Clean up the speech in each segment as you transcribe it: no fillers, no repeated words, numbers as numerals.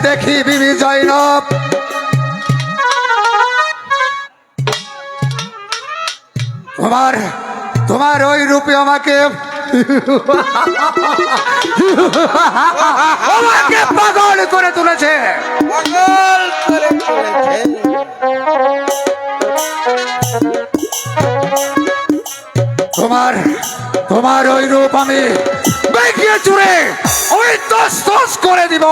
দেখি বিবি জয়নব তোমার তোমার ওই রূপে আমাকে আমাকে পাগল করে তুলেছে। পাগল করে তুলেছে। তোমার তোমার ওই রূপ আমি বেঁকিয়ে চুরে ওই তস তস করে দিব।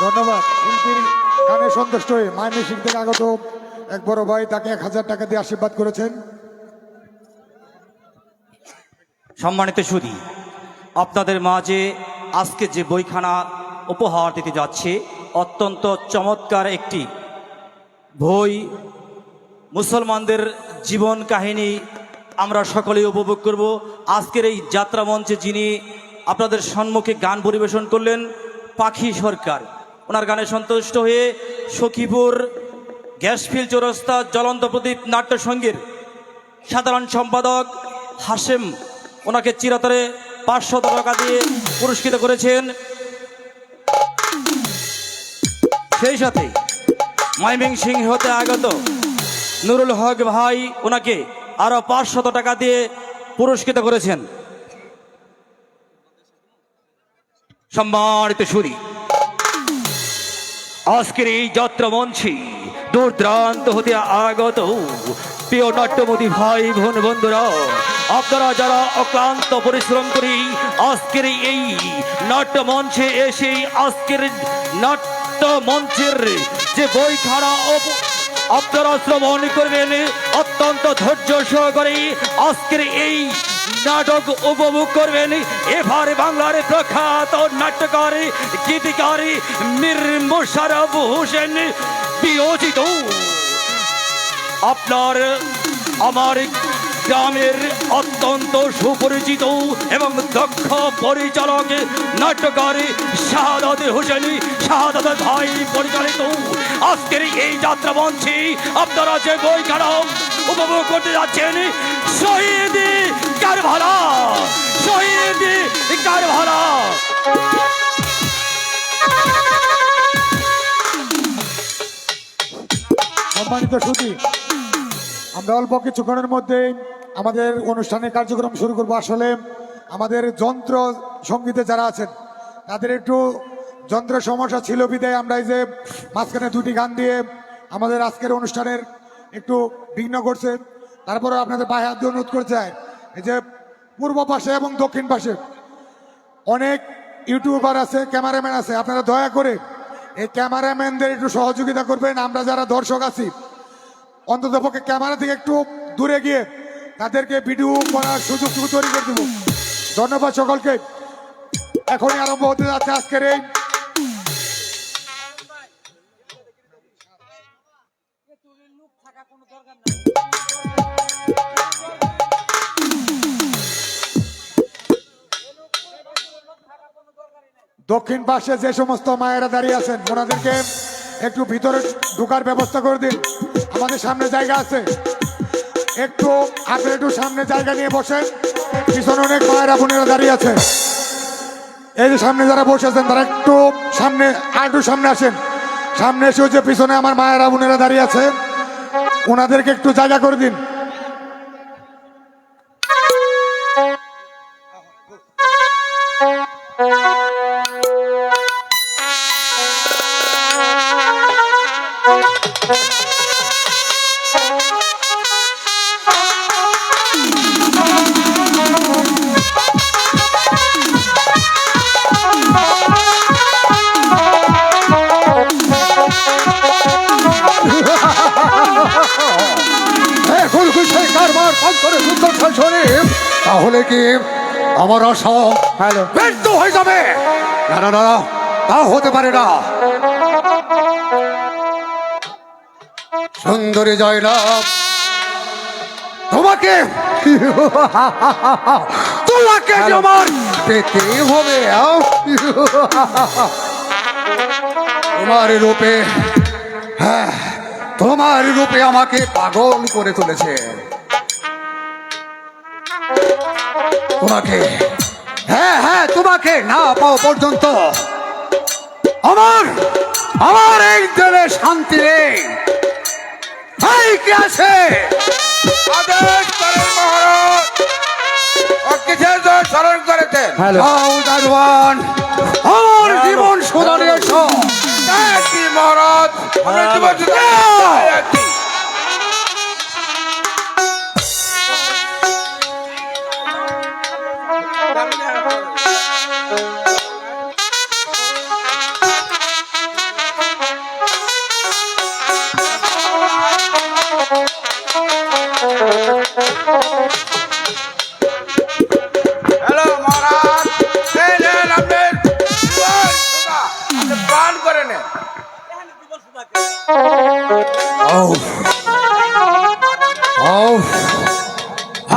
ধন্যবাদ। শিল্পীর গানে সন্তুষ্ট হয়ে মাইমিসিং থেকে আগত এক বড় ভাই তাকে 1000 টাকা দিয়ে আশীর্বাদ করেছেন। সম্মানিত সুধী, আপনাদের মাঝে আজকে যে বইখানা উপহার দিতে যাচ্ছে অত্যন্ত চমৎকার একটি বই। মুসলমানদের জীবন কাহিনী আমরা সকলেই উপভোগ করব। আজকের এই যাত্রা মঞ্চে যিনি আপনাদের সম্মুখে গান পরিবেশন করলেন পাখি সরকার, ওনার গানে সন্তুষ্ট হয়ে সখীপুর গ্যাসফিল চৌরাস্তা জ্বলন্ত প্রদীপ নাট্য সঙ্গীর সাধারণ সম্পাদক হাশেম ওনাকে চিরতরে 500 টাকা দিয়ে পুরস্কৃত করেছেন। সেই সাথে ময়মনসিংহ হতে আগত নুরুল হক ভাই ওনাকে আরো 500 টাকা দিয়ে পুরস্কৃত করেছেন। সম্মানিত সুধী, আজকের এই যাত্রা মঞ্চে দূর দূরান্ত হতে আগত প্রিয় নাট্যমতী ভাই বোন বন্ধুরা, আপনারা যারা অক্লান্ত পরিশ্রম করি আজকের এই নাট্য মঞ্চে এসে আজকের নাট্য মঞ্চের যে বইখানা আপনারা শ্রবণ করবেন অত্যন্ত ধৈর্য সহকারে আজকের এই নাটক উপভোগ করবেন। এবার বাংলার প্রখ্যাত নাট্যকার গীতিকার মীর মোশাররফ হোসেন বিরচিত আপনার আমার গ্রামের অত্যন্ত সুপরিচিত এবং দক্ষ পরিচালক নাট্যকার শাহাদাত হোসেন শাহাদাত ভাই পরিচালিত আজকের এই যাত্রা মঞ্চে আপনারা যে বইখানা উপভোগ করতে যাচ্ছেন শহীদ কারভালা, শহীদ কারভালা। সম্মানিত সুধী, আমরা অল্প কিছুক্ষণের মধ্যে আমাদের অনুষ্ঠানের কার্যক্রম শুরু করবো। আসলে আমাদের যন্ত্র সঙ্গীতে যারা আছেন তাদের একটু যন্ত্র সমস্যা ছিল বিদায় আমরা এই যে মাঝখানে 2টি গান দিয়ে আমাদের আজকের অনুষ্ঠানের একটু বিঘ্ন করছে। তারপরে আপনাদের পায়ে হাত দিয়ে অনুরোধ করতে চাই, এই যে পূর্ব পাশে এবং দক্ষিণ পাশে অনেক ইউটিউবার আছে, ক্যামেরাম্যান আছে, আপনারা দয়া করে এই ক্যামেরাম্যানদের একটু সহযোগিতা করবেন। আমরা যারা দর্শক আছি অন্ততপক্ষে ক্যামেরা থেকে একটু দূরে গিয়ে তাদেরকে ভিডিও করার সুযোগ তৈরি করে দেব। ধন্যবাদ সকলকে। এখনই আরম্ভ হতে যাচ্ছে আজকের এই দক্ষিণ পাশে যে সমস্ত মায়েরা দাঁড়িয়ে আছেন ওনাদেরকে একটু ভিতরে ঢোকার ব্যবস্থা করে দিন। আমাদের সামনে জায়গা আছে, একটু আপনারা একটু সামনে জায়গা নিয়ে বসেন। পিছনে অনেক মায়েরা বোনেরা দাঁড়িয়ে আছে, এই যে সামনে যারা বসে আছেন তারা একটু সামনে আর একটু সামনে আসেন। সামনে এসে যে পিছনে আমার মায়েরা বোনেরা দাঁড়িয়ে আছে ওনাদেরকে একটু জায়গা করে দিন। তাহলে কি আমার আশা ব্যর্থ হয়ে যাবে? না না না, তা হতে পারে না। সুন্দরী জয়নাব, তোমাকে তোমাকে আমার পেতে হবে। তোমার রূপে, হ্যাঁ তোমার রূপে আমাকে পাগল করে তুলেছে। তোমাকে, হ্যাঁ হ্যাঁ তোমাকে না পাওয়া পর্যন্ত আমার আমার এই দিলে শান্তি নেই। এই কে আছে? আদেশ করেন মহারাজ। ও কিসের জন্য স্মরণ করেছেন? যাও দারোয়ান, আমার জীবন শুধারিয়েছ। কি মহারাজ, আমরা জীবন শুধাইয়া আছি। হ্যালো মহারাজ, এই নেন আপনার জীবন সুধা। আপনি পান করে নেন।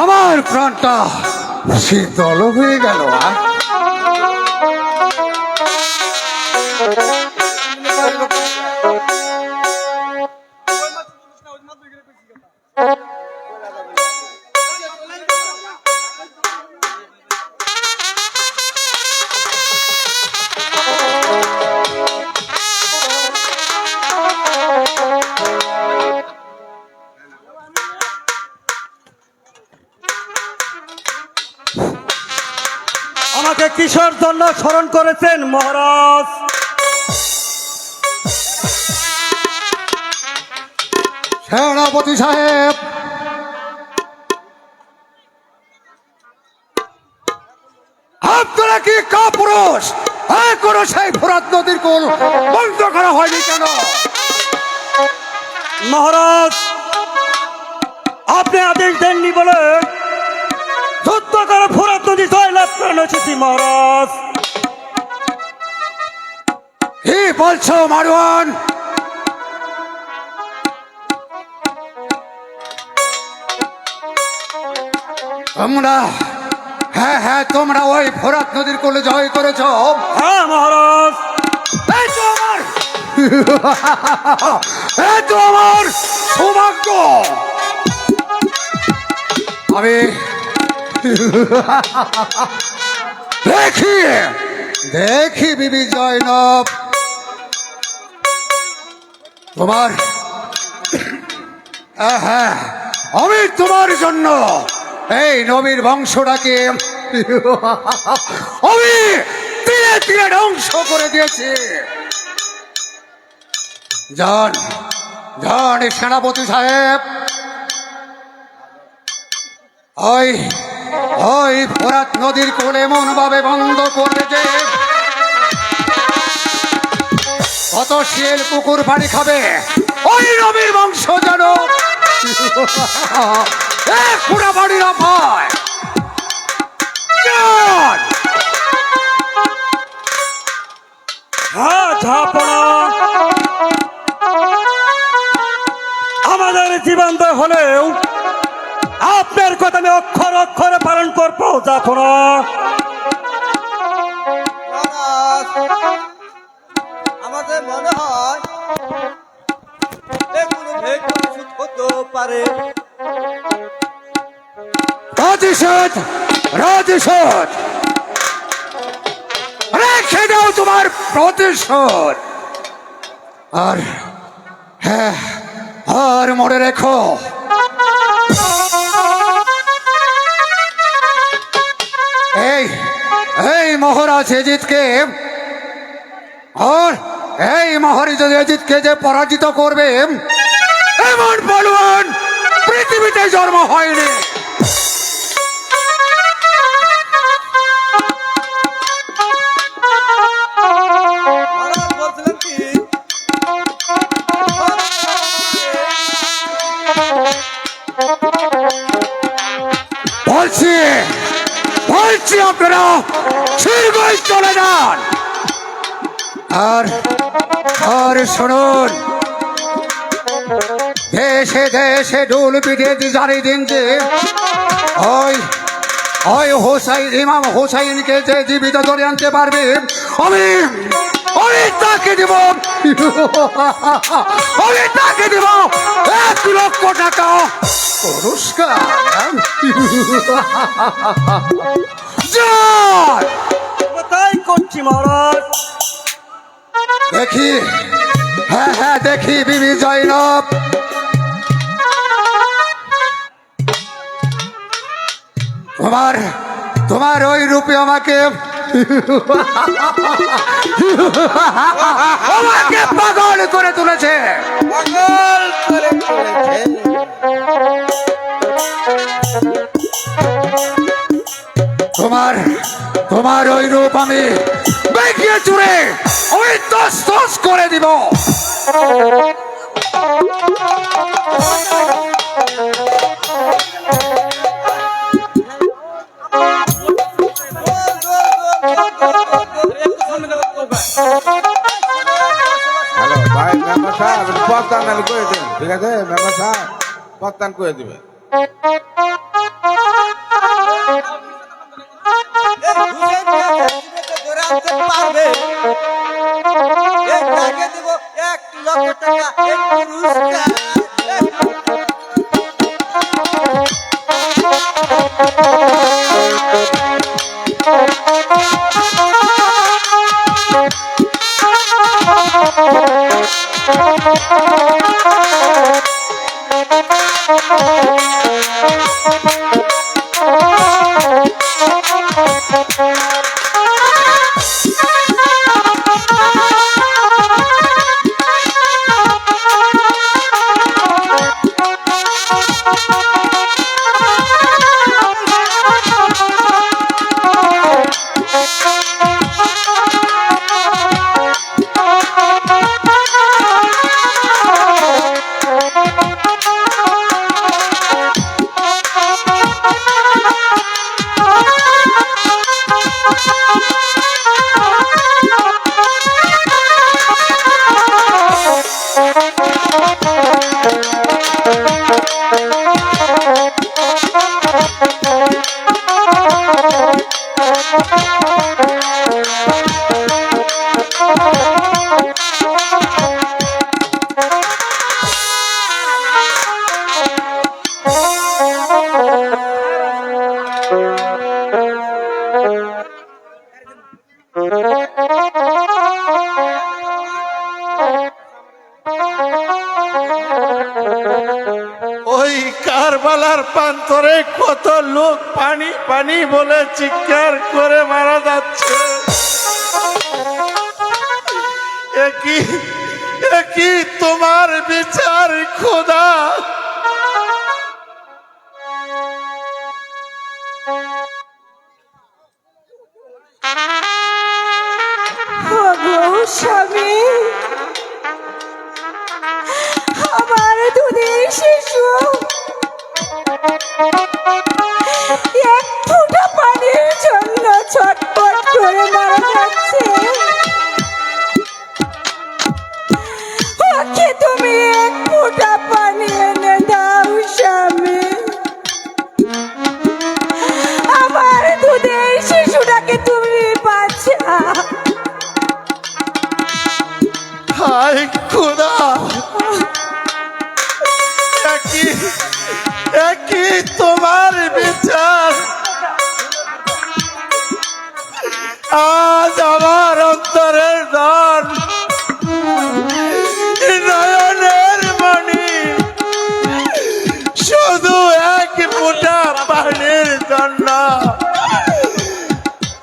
আমার প্রাণটা শীতল হয়ে গেল। আমাকে কিসের জন্য স্মরণ করেছেন মহারাজ? সেনাপতি সাহেব, আপনারা কি কাপুরুষ? এখনো সেই ফোরাত নদীর কোল বন্ধ করা হয়নি কেন? মহারাজ, আপনি আদেশ দেননি বলে যুদ্ধ করে ফোরাত নদী জয়লাভ করে এসেছি মহারাজ। কি বলছো মারওয়ান? তোমরা হ্যাঁ তোমরা ওই ফোরাত নদীর কোলে জয় করেছো? হ্যাঁ মহারাজ। এই তো আমার এই তো আমার সৌভাগ্য। আমি দেখি বিবি জয়নব, তোমার হ্যাঁ আমি তোমার জন্য এই নবীর বংশটাকে আমি তিলে তিলে ধ্বংস করে দিয়েছি। যান যান সেনাপতি সাহেব, ওই ওই ফোরাত নদীর কোলে এমন ভাবে বন্ধ করবে যে কত শিয়াল কুকুর পানি খাবে ওই নবীর বংশ যেন পুরা বাড়ি না পায়। হ্যাঁ ঝাপনা, আমাদের জীবন দয় হলেও আপনার কথা আমি অক্ষর অক্ষরে পালন করবো ঝাপনা। মহারাজ, আমাদের মনে হয় এগুলো ভেদ পরিশোধ হতে পারে। প্রতিশোধ প্রতিশোধ রেখে দাও তোমার প্রতিশোধ। আর হ্যাঁ আর মনে রেখো, এই এই মহারাজ এজিদকে আর এই মহারাজ এজিদকে যে পরাজিত করবে এমন বলবান পৃথিবীতে জন্ম হয়নি। মহারাজ বলছিলেন কি, বলছি বলছি আপনারা শীঘ্রই চলে যান। আর আর শুনুন, দেশে দেশে ডুল পিঠে জানিয়ে দিন যে ওই ওই হোসাইন ইমাম হোসাইনকে যে জীবিত ধরে আনতে পারবে আমি আমি তাকে দিব আমি তাকে দিব 1 লক্ষ টাকা পুরস্কার। তাই করছি মহারাজ। দেখি, হ্যাঁ হ্যাঁ দেখি বিবি জয়নব, তোমার তোমার ওই রূপে আমাকে আমাকে পাগল করে তুলেছে। পাগল করে তুলেছে। তোমার তোমার ওই রূপ আমি বেঁকিয়ে চুড়ে আমি তস তস করে দিব। হ্যালো ভাই, মেম্বার সাহেব পত্তান নাহলে করে দেন, ঠিক আছে? মেম্বার সাহেব পত্তান করে দিবে। ওই কারবালার প্রান্তরে কত লোক পানি পানি বলে চিৎকার করে মারা যাচ্ছে। একই তোমার বিচার খোদা। স্বামী, আমার দুধের শিশু এক ফোঁটা পানির জন্য ছটফট করে মারা যাচ্ছে। ওকে তুমি এক ফোঁটা পানি এনে দাও স্বামী, আমার দুধের শিশুটাকে তুমি বাঁচা। হায় খোদা, একই তোমার বিচার। আজ আমার অন্তরের ধন নয়নের মণি শুধু এক ফোঁটা পানির জন্য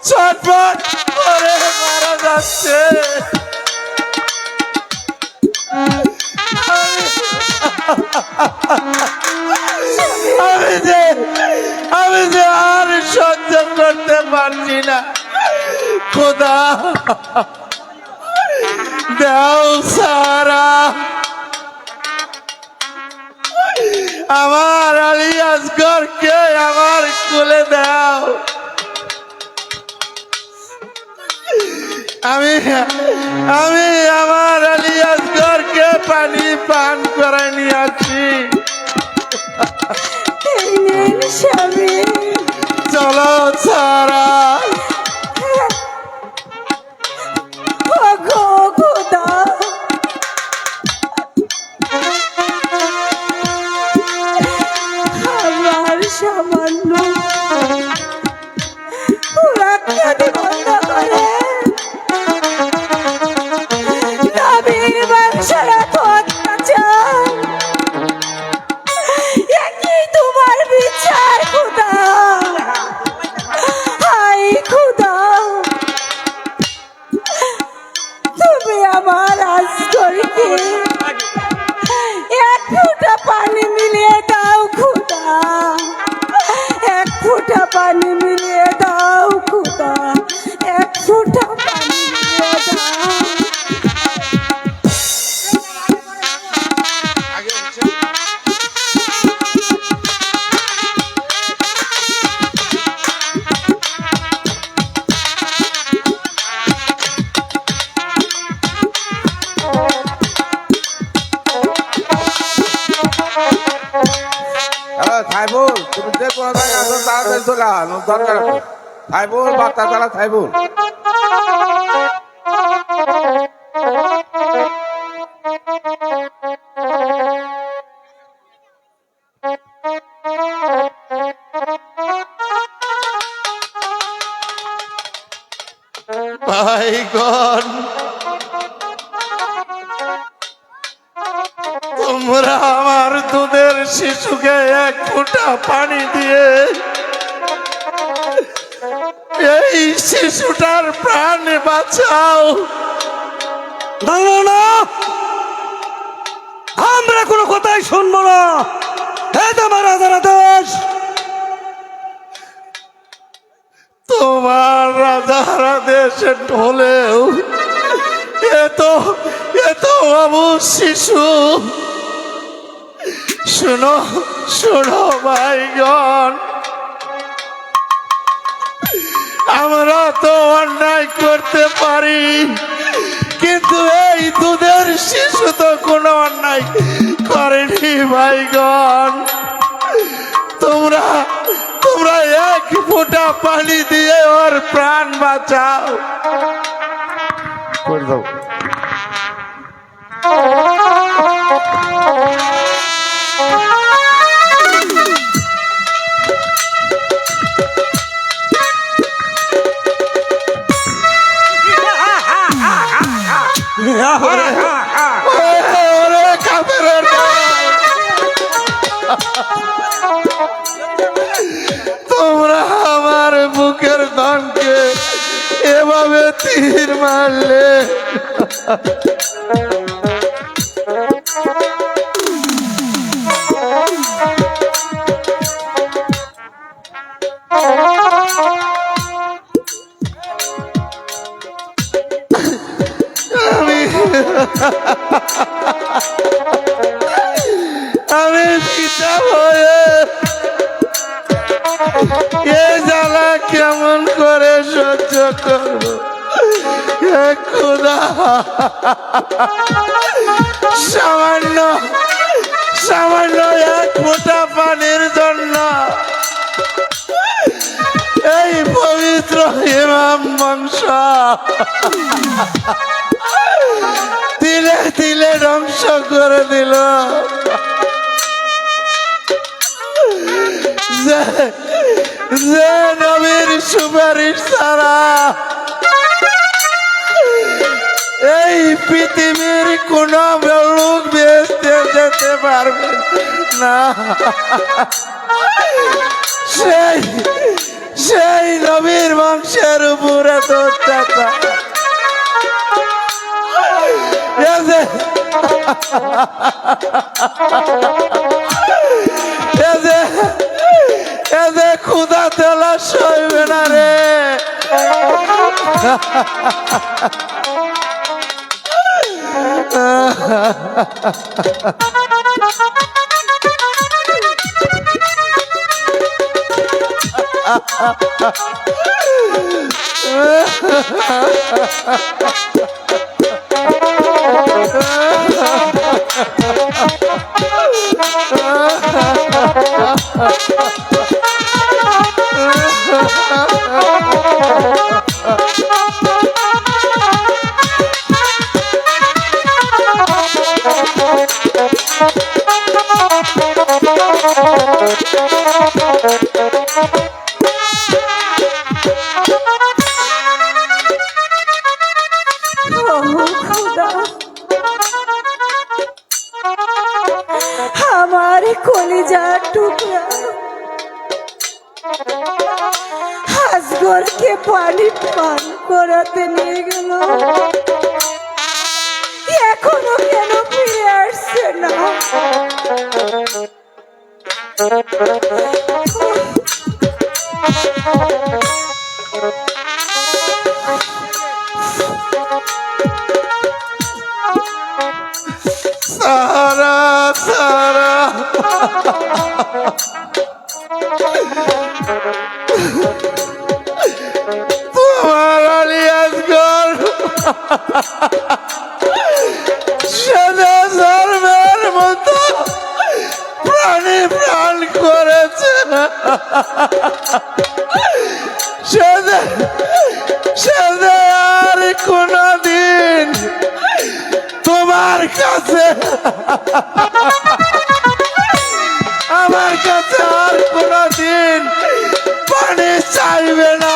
ছটফট করে মারা যাচ্ছে। আমি যে আর সহ্য করতে পারছি না খোদা, দাও সারা আমার আলী আসগরকে আমার কোলে দাও। আমি আমি আমার আলী আসগরকে পানি পান করাই নিয়ে আসছি। স্বামী, চলো সারা। ওগো খোদা, আমার সামান্য রাখতে বন্ধ করে আমার আজগরকে এক ফোঁটা পানি মিলিয়ে দাও খোদা, এক ফোঁটা পানি মিলিয়ে দাও খোদা, এক ফোঁটা পানি মিলিয়ে দাও। হ্যালো সাইবুল, তুমি যে কোনো জায়গায় আছো তাড়াতাড়ি চলে আনো, দরকার আছে। সাইবুল, বার্তা চালা সাইবুল। ভাইগণ, তোমরা আমার দুধের শিশুকে এক ফোঁটা পানি দিয়ে এই শিশুটার প্রাণ বাঁচাও। না, আমরা কোনো কথাই শুনবো না। এই তোমার রাজার আদেশ। তোমার রাজার আদেশ হলেও এত বাবু শিশু। শোনো শোনো ভাইগণ, আমরা তো অন্যায় করতে পারি, কিন্তু এই দুধের শিশু তো কোনো অন্যায় করেনি ভাইগণ। তোমরা তোমরা এক ফোঁটা পানি দিয়ে ওর প্রাণ বাঁচাও। করে দাও। ওরে কাফেরের দল, তোমরা আমার বুকের ধনকে এভাবে তীর মারলে। আমি পিতা হয়ে এ জ্বালা কেমন করে সহ্য করব হে খোদা। সামান্য সামান্য এক ফোঁটা পানির জন্য এই পবিত্র ইমাম বংশ তিলে তিলে ধ্বংস করে দিল। যে নবীর সুপারিশ ছাড়া এই পৃথিবীর কোন লোক বেঁচে যেতে পারবে না, সেই নবীর বংশের উপরে তো অত্যাচার। এতে ক্ষুধা তেলা সইবে না রে। আমার কলিজার টুকরা আজগরকে পানি পান করাতে নিয়ে গেল। সারা সারা তোমার আলিয়াসগর সাদা ধর্মের মতো প্রাণী প্রাণ করেছে সাদা সাদা আর কোনদিন তোমার কাছে আমার কাছে আর কোনদিন পানি চাইবে না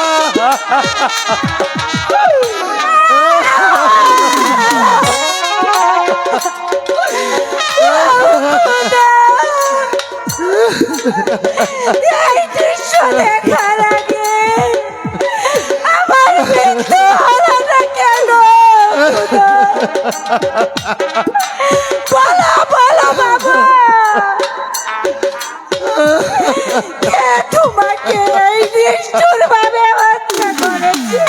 এই দৃশ্য দেখার আগে আমার মৃত্যু হলো না কেন? বলো বলো বাবা, কে তোমাকে এই নিষ্ঠুর ভাবে হত্যা করেছে?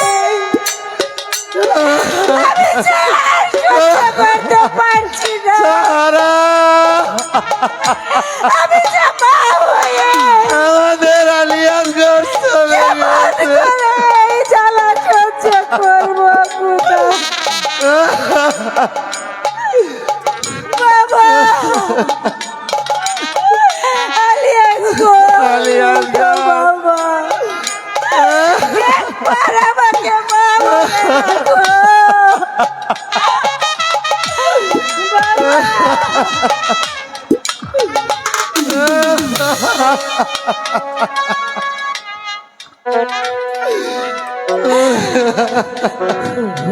আমি যে আর সহ্য করতে পারছি না। সারা আমি যে মা হয়ে আমাদের আলিয়াসগর চলে কেমন গেছে করে এই জ্বালা সহ্য করবো খুদা? বাবা, আলিয়াস গো। বাবা, একবার আমাকে মা বলে রাখো।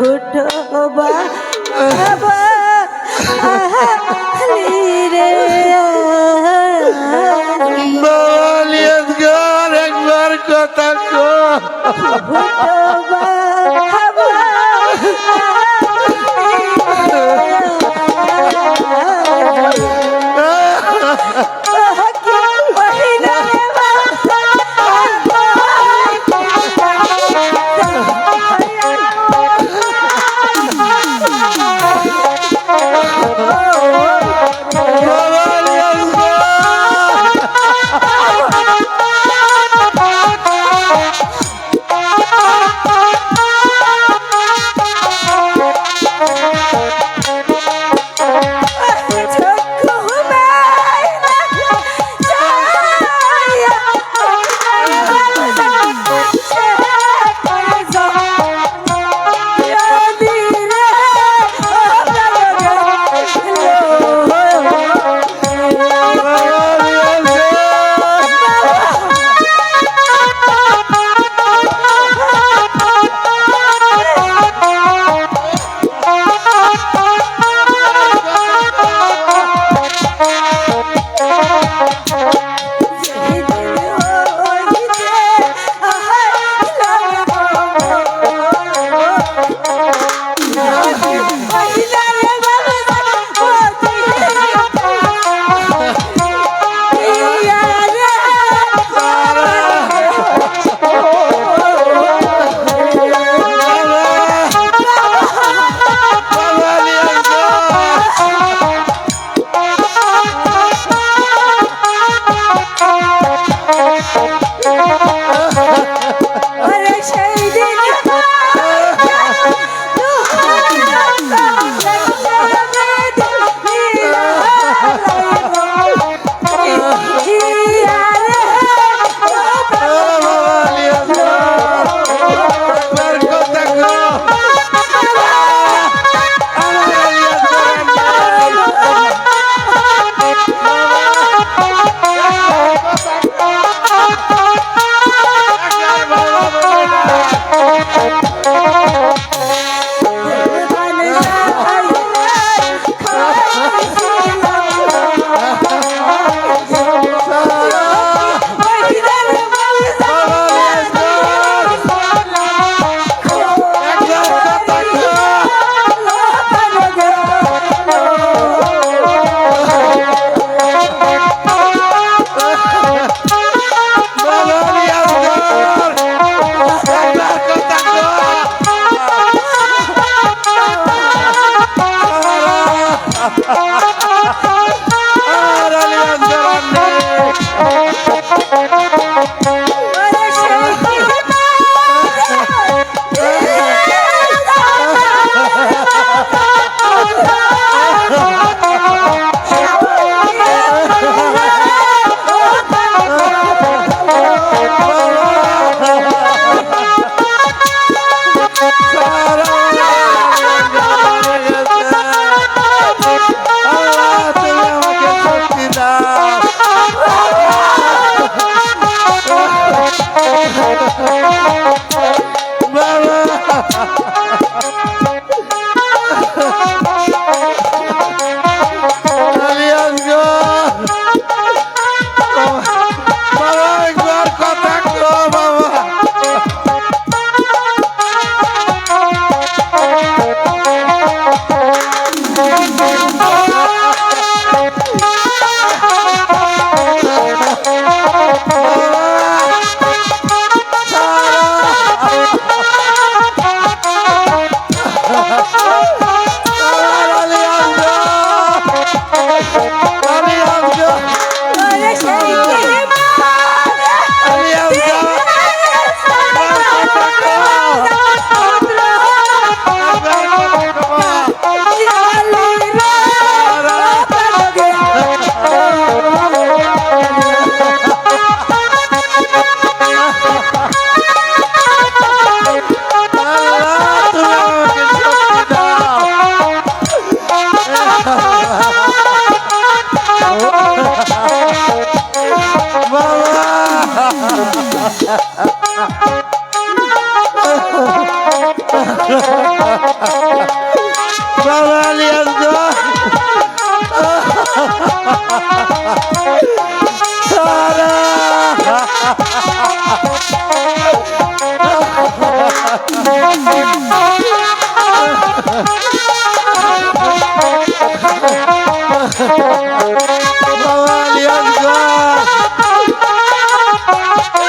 উঠো বাবা, রে আলিয়াসগর একবার কথা কো উঠো বাবা, আর আলী আসগর আর নেই। ওরে সেই কি আল্লাহ তুমি আমাকে শক্তি দাও। আলী আসগর বাবা একবার কথা কো বাবা। ওরে সেই বাবা আলী আসগর বাবা আলী আসগর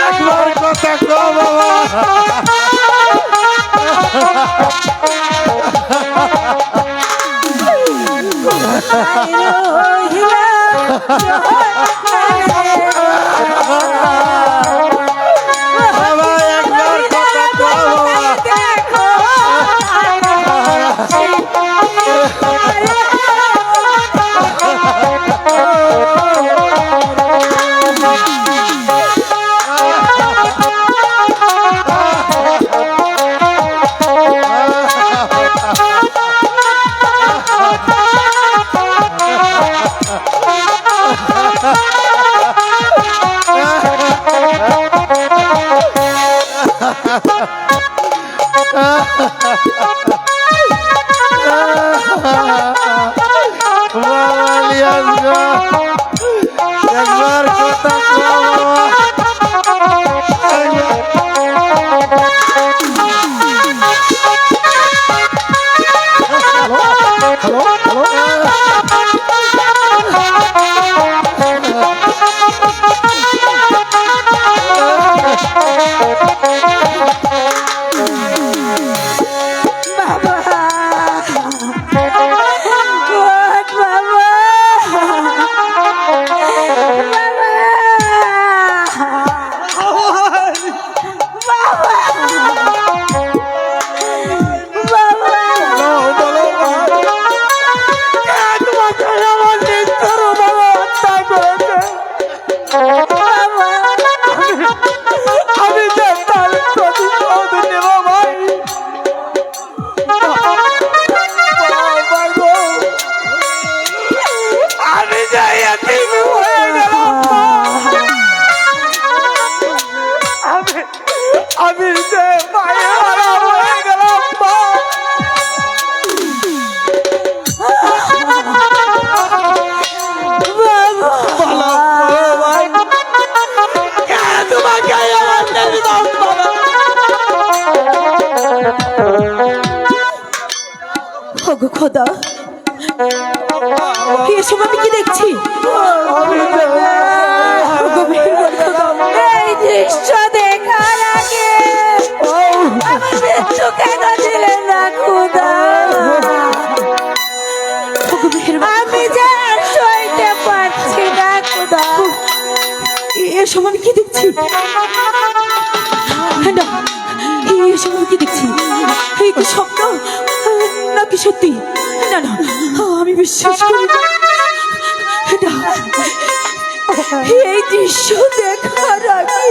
একবার কথা কো বাবা। বাবা একবার কথা কো বাবা। বাবা আলী আসগর একবার কথা কো বাবা। বাবা ওঠ বাবা আমি যে তার প্রতিশোধ নেব ভাই। আমি যাই এতিম হয়ে গেলাম। আমি যে মায়ের হারা হয়ে গেলাম মা। তোমাকে আমার দিলাম বাবা। ওগো খোদা এসব আমি কি দেখছি ওগো মেহেরবান খোদা, এই দৃশ্য দেখার আগে আমার মৃত্যু কেন দিলেন না খোদা? ওগো মেহেরবান এসব আমি কি দেখছি? না, এসব আমি কি দেখছি? এই কি স্বপ্ন নাকি সত্যি? না না, আমি বিশ্বাস করি না। না, এই দৃশ্য দেখার আগে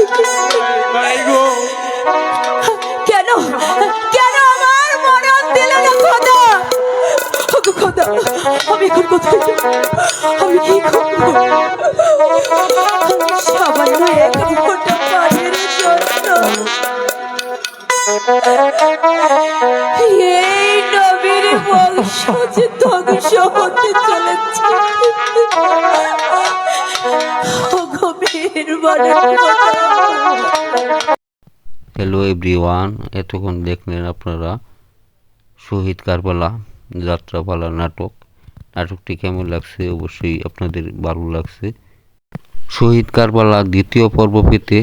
কেন কেন আমার মরণ দিলে না খোদা? ওগো খোদা, আমি এখন কোথায় যাব? আমি কি করবো? সামান্য এক ফোঁটা পানির জন্য এই নবীর বংশ যে ধ্বংস হতে চলেছে। ওগো মেহেরবানি খোদা। হ্যালো এভরিওয়ান, এতক্ষণ দেখলেন আপনারা শহীদ কারবালা যাত্রাপালা নাটকটি কেমন লাগছে অবশ্যই আপনাদের ভালো লাগছে। শহীদ কারবালা দ্বিতীয় পর্ব পেতে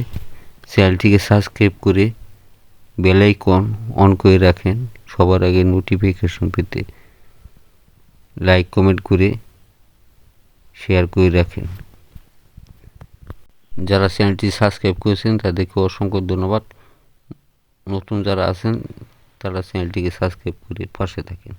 চ্যানেলটিকে সাবস্ক্রাইব করে বেল আইকন অন করে রাখেন সবার আগে নোটিফিকেশন পেতে। লাইক কমেন্ট করে শেয়ার করে রাখেন। যারা চ্যানেলটি সাবস্ক্রাইব করেছেন তাদেরকে অসংখ্য ধন্যবাদ। নতুন যারা আছেন তারা চ্যানেলটিকে সাবস্ক্রাইব করে পাশে থাকেন।